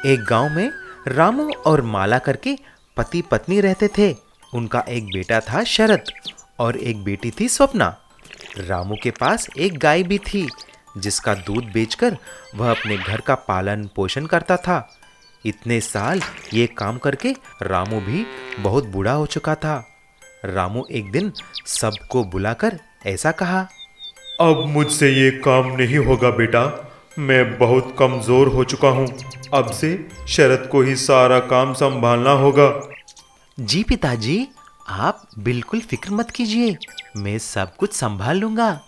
एक गांव में रामू और माला करके पति पत्नी रहते थे। उनका एक बेटा था शरद और एक बेटी थी स्वप्ना। रामू के पास एक गाय भी थी जिसका दूध बेचकर वह अपने घर का पालन पोषण करता था। इतने साल ये काम करके रामू भी बहुत बूढ़ा हो चुका था। रामू एक दिन सबको बुलाकर ऐसा कहा, अब मुझसे ये काम नहीं होगा बेटा, मैं बहुत कमजोर हो चुका हूँ। अब से शरद को ही सारा काम संभालना होगा। जी पिताजी, आप बिल्कुल फिक्र मत कीजिए, मैं सब कुछ संभाल लूंगा।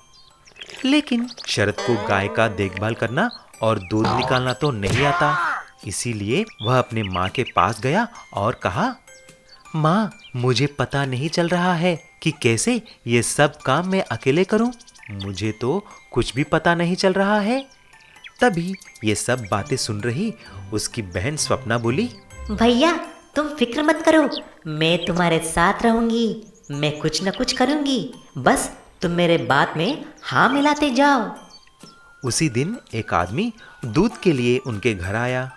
लेकिन शरद को गाय का देखभाल करना और दूध निकालना तो नहीं आता। इसीलिए वह अपने माँ के पास गया और कहा, माँ, मुझे पता नहीं चल रहा है कि कैसे ये सब काम मैं अकेले करूं। मुझे तो कुछ भी पता नहीं चल रहा है। तभी ये सब बातें सुन रही उसकी बहन स्वप्ना बोली, भैया तुम फिक्र मत करो, मैं तुम्हारे साथ रहूंगी। मैं कुछ न कुछ करूंगी, बस तुम मेरे बात में हाँ मिलाते जाओ। उसी दिन एक आदमी दूध के लिए उनके घर आया।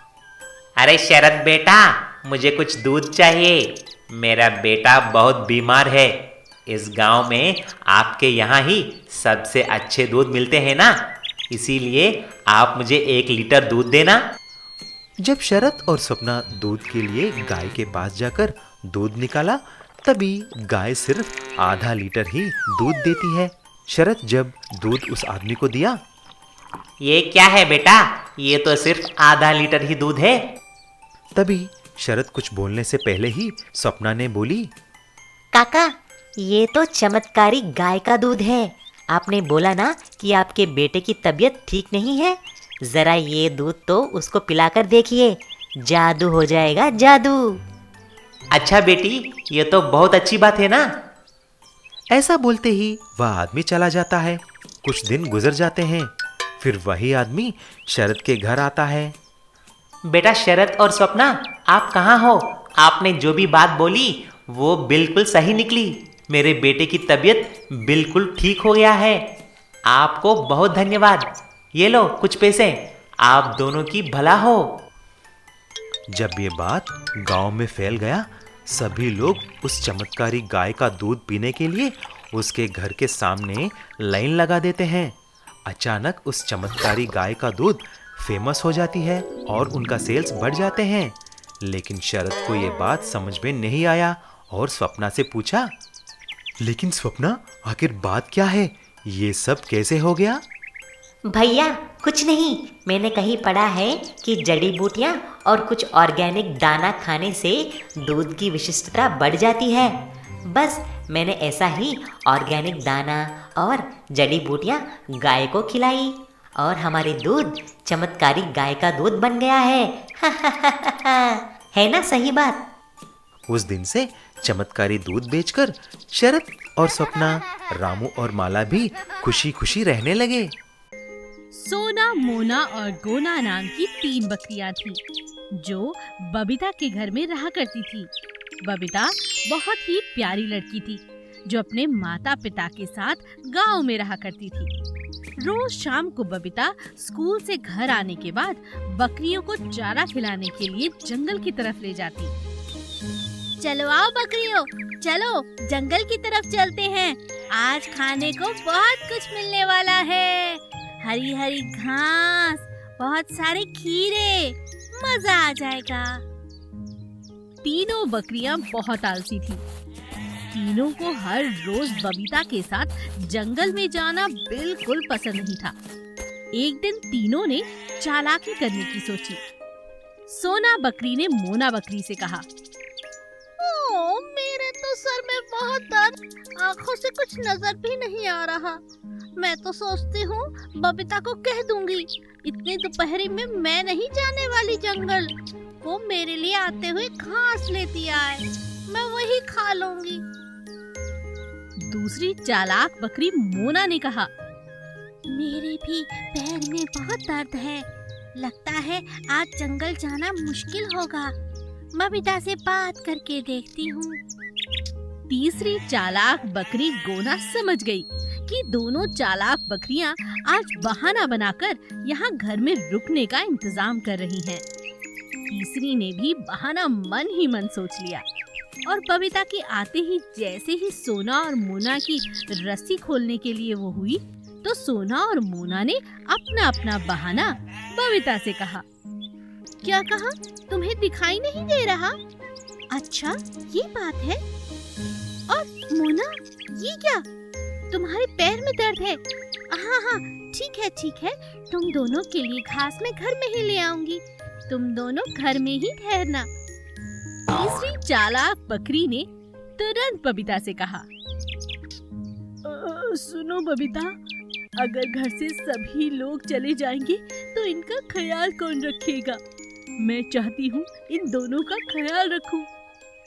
अरे शरद बेटा, मुझे कुछ दूध चाहिए। मेरा बेटा बहुत बीमार है। इस गांव में आपके यहाँ ही सबसे अच्छे दूध मिलते हैं ना, इसीलिए आप मुझे 1 लीटर दूध देना। जब शरद और स्वप्ना दूध के लिए गाय के पास जाकर दूध निकाला, तभी गाय सिर्फ आधा लीटर ही दूध देती है। शरद जब दूध उस आदमी को दिया, ये क्या है बेटा, ये तो सिर्फ आधा लीटर ही दूध है। तभी शरद कुछ बोलने से पहले ही स्वप्ना ने बोली, काका, ये तो चमत्कारी गाय का दूध है। आपने बोला ना कि आपके बेटे की तबीयत ठीक नहीं है, जरा ये दूध तो उसको पिलाकर देखिए, जादू हो जाएगा, जादू। अच्छा बेटी, ये तो बहुत अच्छी बात है ना। ऐसा बोलते ही वह आदमी चला जाता है। कुछ दिन गुजर जाते हैं, फिर वही आदमी शरद के घर आता है। बेटा शरद और स्वप्ना, आप कहाँ हो? आपने जो भी बात बोली वो बिल्कुल सही निकली। मेरे बेटे की तबीयत बिल्कुल ठीक हो गया है। आपको बहुत धन्यवाद। ये लो कुछ पैसे, आप दोनों की भला हो। जब ये बात गांव में फैल गया, सभी लोग उस चमत्कारी गाय का दूध पीने के लिए उसके घर के सामने लाइन लगा देते हैं। अचानक उस चमत्कारी गाय का दूध फेमस हो जाती है और उनका सेल्स बढ़ जाते हैं। लेकिन शरद को ये बात समझ में नहीं आया और स्वप्ना से पूछा, लेकिन स्वप्ना, आखिर बात क्या है? ये सब कैसे हो गया? भैया कुछ नहीं, मैंने कहीं पढ़ा है कि जड़ी बूटियां और कुछ ऑर्गेनिक दाना खाने से दूध की विशिष्टता बढ़ जाती है। बस मैंने ऐसा ही ऑर्गेनिक दाना और जड़ी बूटियां गाय को खिलाई और हमारी दूध चमत्कारी गाय का दूध बन गया है। है ना सही बात? उस दिन से चमत्कारी दूध बेचकर शरद और स्वप्ना, रामू और माला भी खुशी खुशी रहने लगे। सोना, मोना और गोना नाम की 3 बकरियां थीं, जो बबीता के घर में रहा करती थी। बबीता बहुत ही प्यारी लड़की थी, जो अपने माता पिता के साथ गांव में रहा करती थी। रोज शाम को बबीता स्कूल से घर आने के बाद बकरियों को चारा खिलाने के लिए जंगल की तरफ ले जाती। चलो आओ बकरियों, चलो जंगल की तरफ चलते हैं। आज खाने को बहुत कुछ मिलने वाला है। हरी हरी घास, बहुत सारे खीरे, मजा आ जाएगा। तीनों बकरियां बहुत आलसी थी। तीनों को हर रोज बबीता के साथ जंगल में जाना बिल्कुल पसंद नहीं था। एक दिन तीनों ने चालाकी करने की सोची। सोना बकरी ने मोना बकरी से कहा, ओ, मेरे तो सर में बहुत दर्द, आँखों से कुछ नजर भी नहीं आ रहा। मैं तो सोचती हूँ बबीता को कह दूंगी, इतनी दोपहरी में मैं नहीं जाने वाली जंगल। वो मेरे लिए आते हुए घास लेती आए, मैं वही खा लूंगी। दूसरी चालाक बकरी मोना ने कहा, मेरे भी पैर में बहुत दर्द है, लगता है आज जंगल जाना मुश्किल होगा। बबीता से बात करके देखती हूँ। तीसरी चालाक बकरी गोना समझ गई कि दोनों चालाक बकरियां आज बहाना बनाकर यहाँ घर में रुकने का इंतजाम कर रही हैं। तीसरी ने भी बहाना मन ही मन सोच लिया और बबीता के आते ही जैसे ही सोना और मोना की रस्सी खोलने के लिए वो हुई तो सोना और मोना ने अपना अपना बहाना बबीता से कहा। क्या कहा? तुम्हें दिखाई नहीं दे रहा? अच्छा, ये बात है। और मोना, ये क्या? तुम्हारे पैर में दर्द है? हाँ हाँ, ठीक है, तुम दोनों के लिए घास मैं घर में ही ले आऊंगी, तुम दोनों घर में ही ठहरना। तीसरी चालाक बकरी ने तुरंत बबीता से कहा, सुनो बबीता, अगर घर से सभी लोग चले जाएंगे तो इनका ख्याल कौन रखेगा? मैं चाहती हूँ इन दोनों का ख्याल रखूं।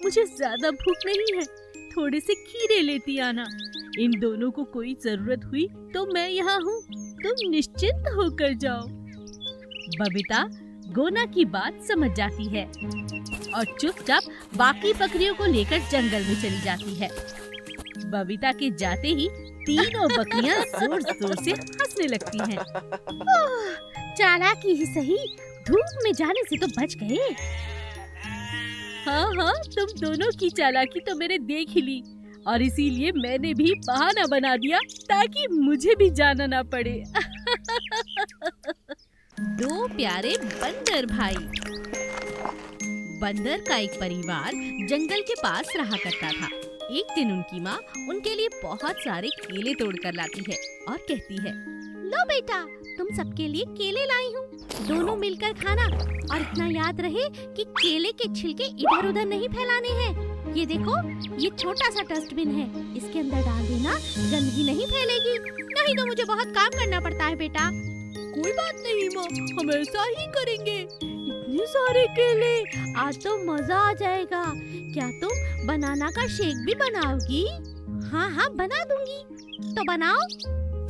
मुझे ज्यादा भूख नहीं है, थोड़े से खीरे लेती आना। इन दोनों को कोई जरूरत हुई तो मैं यहाँ हूँ, तुम निश्चिंत होकर जाओ। बबीता गोना की बात समझ जाती है और चुपचाप बाकी बकरियों को लेकर जंगल में चली जाती है। बबीता के जाते ही तीनों बकरियां जोर जोर से हंसने लगती हैं। चालाकी ही सही, धूप में जाने से तो बच गए। हाँ, तुम दोनों की चालाकी तो मैंने देख ही ली और इसीलिए मैंने भी बहाना बना दिया ताकि मुझे भी जाना ना पड़े। दो प्यारे बंदर भाई। बंदर का एक परिवार जंगल के पास रहा करता था। एक दिन उनकी माँ उनके लिए बहुत सारे केले तोड़ कर लाती है और कहती है, लो बेटा, तुम सबके लिए केले लाई हूँ, दोनों मिलकर खाना। और इतना याद रहे कि केले के छिलके इधर उधर नहीं फैलाने हैं। ये देखो, ये छोटा सा डस्टबिन है, इसके अंदर डाल देना, गंदगी नहीं फैलेगी, नहीं तो मुझे बहुत काम करना पड़ता है बेटा। कोई बात नहीं माँ, हम ऐसा ही करेंगे। इतने सारे केले, आज तो मजा आ जाएगा। क्या तुम बनाना का शेक भी बनाओगी? हाँ, बना दूंगी। तो बनाओ।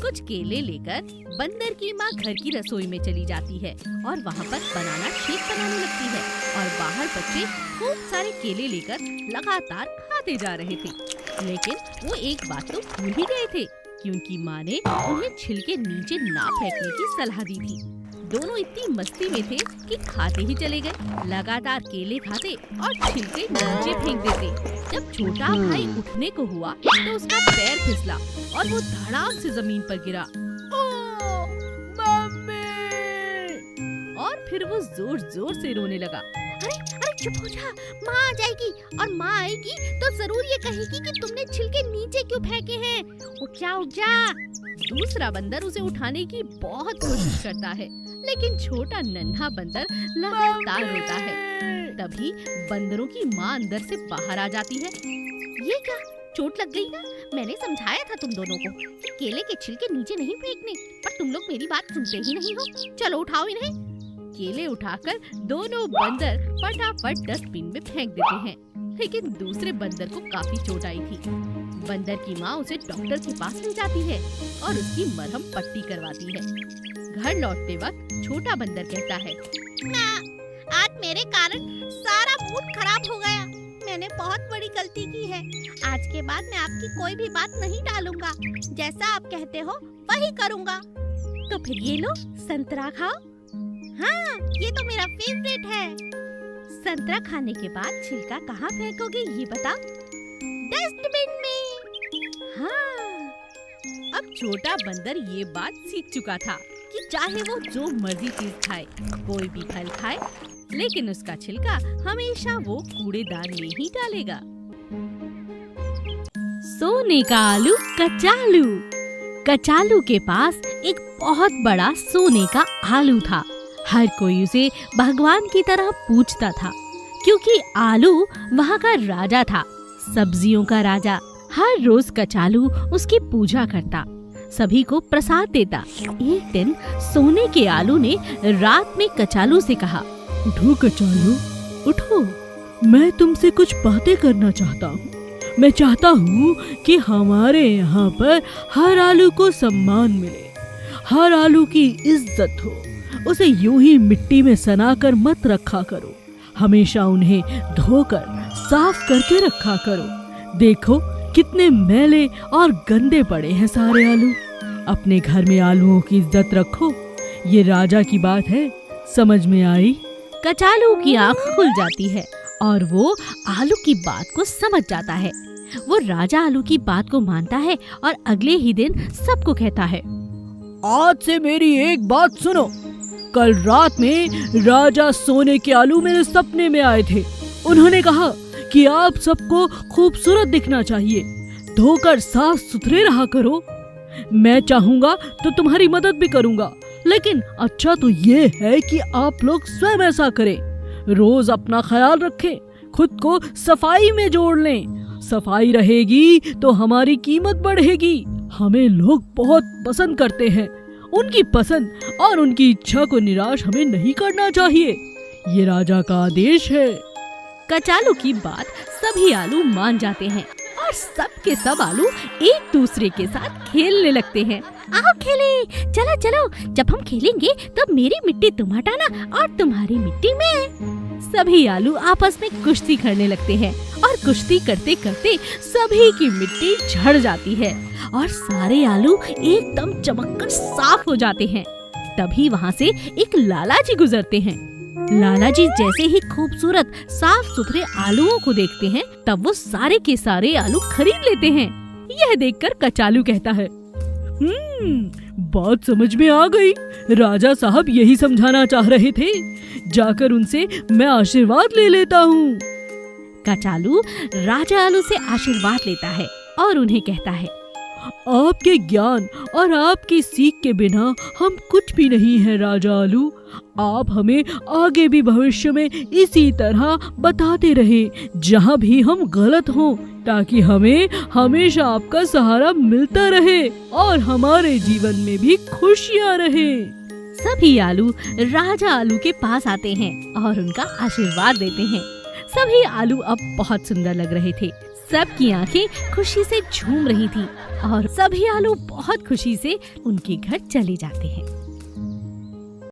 कुछ केले लेकर बंदर की माँ घर की रसोई में चली जाती है और वहाँ पर बनाना शेक बनाने लगती है और बाहर बच्चे खूब सारे केले लेकर लगातार खाते जा रहे थे। लेकिन वो एक बात तो भूल ही गए थे कि उनकी माँ ने उन्हें छिलके नीचे ना फेंकने की सलाह दी थी। दोनों इतनी मस्ती में थे कि खाते ही चले गए, लगातार केले खाते और छिलके नीचे फेंक देते। जब छोटा भाई उठने को हुआ तो उसका पैर फिसला और वो धड़ाम से जमीन पर गिरा। ओ, मम्मी! और फिर वो जोर जोर से रोने लगा। अरे चुप हो जा, माँ आ जाएगी और माँ आएगी तो जरूर ये कहेगी कि तुमने छिलके नीचे क्यों फेंके हैं। उठ जा। दूसरा बंदर उसे उठाने की बहुत कोशिश करता है, लेकिन छोटा नन्हा बंदर लगातार रोता है। तभी बंदरों की माँ अंदर से बाहर आ जाती है। ये क्या, चोट लग गई ना? मैंने समझाया था तुम दोनों को कि केले के छिलके नीचे नहीं फेंकने, पर तुम लोग मेरी बात सुनते ही नहीं हो। चलो उठाओ इन्हें। केले उठाकर दोनों बंदर फटाफट डस्टबिन में फेंक देते हैं, लेकिन दूसरे बंदर को काफी चोट आई थी। बंदर की माँ उसे डॉक्टर के पास ले जाती है और उसकी मरहम पट्टी करवाती है। घर लौटते वक्त छोटा बंदर कहता है, माँ, आज मेरे कारण सारा मूड खराब हो गया। मैंने बहुत बड़ी गलती की है। आज के बाद मैं आपकी कोई भी बात नहीं टालूंगा। जैसा आप कहते हो वही करूँगा। तो फिर ये लो, संतरा खाओ। हाँ, ये तो मेरा फेवरेट है। संतरा खाने के बाद छिलका कहाँ फेंकोगे ये बताओ? डस्टबिन में। हाँ, अब छोटा बंदर ये बात सीख चुका था कि चाहे वो जो मर्जी चीज खाए, कोई भी फल खाए, लेकिन उसका छिलका हमेशा वो कूड़ेदान में ही डालेगा। सोने का आलू कचालू। कचालू के पास एक बहुत बड़ा सोने का आलू था। हर कोई उसे भगवान की तरह पूजता था, क्योंकि आलू वहाँ का राजा था, सब्जियों का राजा। हर रोज कचालू उसकी पूजा करता, सभी को प्रसाद देता। एक दिन सोने के आलू ने रात में कचालू से कहा, उठो कचालू, उठो, मैं तुमसे कुछ बातें करना चाहता हूँ। मैं चाहता हूँ कि हमारे यहाँ पर हर आलू को सम्मान मिले, हर आलू की इज्जत हो। उसे यूं ही मिट्टी में सनाकर मत रखा करो, हमेशा उन्हें धोकर साफ करके रखा करो। देखो कितने मैले और गंदे पड़े हैं सारे आलू। अपने घर में आलूओं की इज्जत रखो। ये राजा की बात है, समझ में आई? कचालू की आंख खुल जाती है और वो आलू की बात को समझ जाता है। वो राजा आलू की बात को मानता है और अगले ही दिन सबको कहता है, आज से मेरी एक बात सुनो। कल रात में राजा सोने के आलू मेरे सपने में आए थे। उन्होंने कहा कि आप सबको खूबसूरत दिखना चाहिए, धोकर साफ सुथरे रहा करो। मैं चाहूंगा तो तुम्हारी मदद भी करूंगा, लेकिन अच्छा तो ये है कि आप लोग स्वयं ऐसा करें। रोज अपना ख्याल रखें, खुद को सफाई में जोड़ लें। सफाई रहेगी तो हमारी कीमत बढ़ेगी। हमें लोग बहुत पसंद करते हैं। उनकी पसंद और उनकी इच्छा को निराश हमें नहीं करना चाहिए। ये राजा का आदेश है। कचालू की बात सभी आलू मान जाते हैं और सब के सब आलू एक दूसरे के साथ खेलने लगते हैं। आओ खेलें, चलो चलो, जब हम खेलेंगे तो मेरी मिट्टी तुम हटाना और तुम्हारी मिट्टी मैं। सभी आलू आपस में कुश्ती करने लगते हैं और कुश्ती करते करते सभी की मिट्टी झड़ जाती है और सारे आलू एकदम चमककर साफ हो जाते हैं। तभी वहाँ से एक लाला जी गुजरते हैं। लाला जी जैसे ही खूबसूरत साफ सुथरे आलूओं को देखते हैं, तब वो सारे के सारे आलू खरीद लेते हैं। यह देखकर कचालू कहता है, बात समझ में आ गई। राजा साहब यही समझाना चाह रहे थे। जाकर उनसे मैं आशीर्वाद ले लेता हूँ। कचालू राजा आलू से आशीर्वाद लेता है और उन्हें कहता है, आपके ज्ञान और आपकी सीख के बिना हम कुछ भी नहीं है राजा आलू। आप हमें आगे भी भविष्य में इसी तरह बताते रहें जहाँ भी हम गलत हों, ताकि हमें हमेशा आपका सहारा मिलता रहे और हमारे जीवन में भी खुशियाँ रहें। सभी आलू राजा आलू के पास आते हैं और उनका आशीर्वाद देते हैं। सभी आलू अब बहुत सुंदर लग रहे थे। सबकी आंखें खुशी से झूम रही थी और सभी आलू बहुत खुशी से उनके घर चले जाते हैं।